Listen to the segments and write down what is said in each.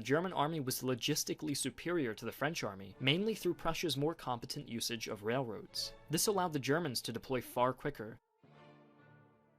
The German army was logistically superior to the French army, mainly through Prussia's more competent usage of railroads. This allowed the Germans to deploy far quicker.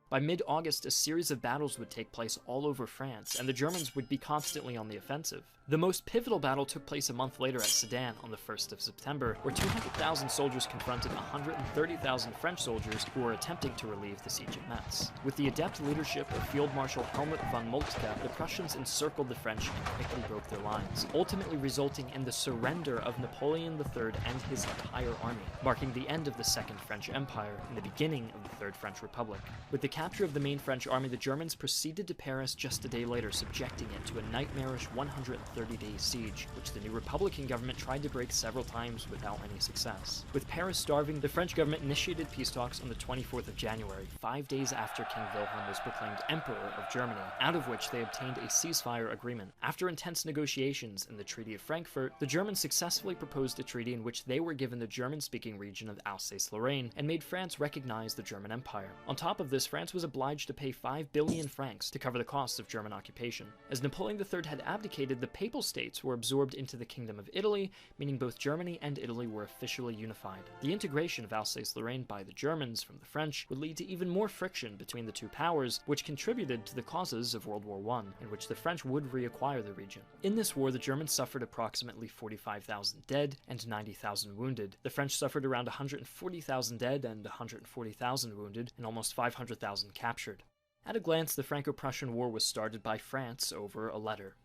By mid-August, a series of battles would take place all over France, and the Germans would be constantly on the offensive. The most pivotal battle took place a month later at Sedan on the 1st of September, where 200,000 soldiers confronted 130,000 French soldiers who were attempting to relieve the siege of Metz. With the adept leadership of Field Marshal Helmut von Moltke, the Prussians encircled the French and quickly broke their lines, ultimately resulting in the surrender of Napoleon III and his entire army, marking the end of the Second French Empire and the beginning of the Third French Republic. With the capture of the main French army, the Germans proceeded to Paris just a day later, subjecting it to a nightmarish 130-day siege, which the new Republican government tried to break several times without any success. With Paris starving, the French government initiated peace talks on the 24th of January, 5 days after King Wilhelm was proclaimed Emperor of Germany, out of which they obtained a ceasefire agreement. After intense negotiations and the Treaty of Frankfurt, the Germans successfully proposed a treaty in which they were given the German-speaking region of Alsace-Lorraine and made France recognize the German Empire. On top of this, France was obliged to pay 5 billion francs to cover the costs of German occupation. As Napoleon III had abdicated, the Papal States were absorbed into the Kingdom of Italy, meaning both Germany and Italy were officially unified. The integration of Alsace-Lorraine by the Germans from the French would lead to even more friction between the two powers, which contributed to the causes of World War I, in which the French would reacquire the region. In this war, the Germans suffered approximately 45,000 dead and 90,000 wounded. The French suffered around 140,000 dead and 140,000 wounded, and almost 500,000 captured. At a glance, the Franco-Prussian War was started by France over a letter.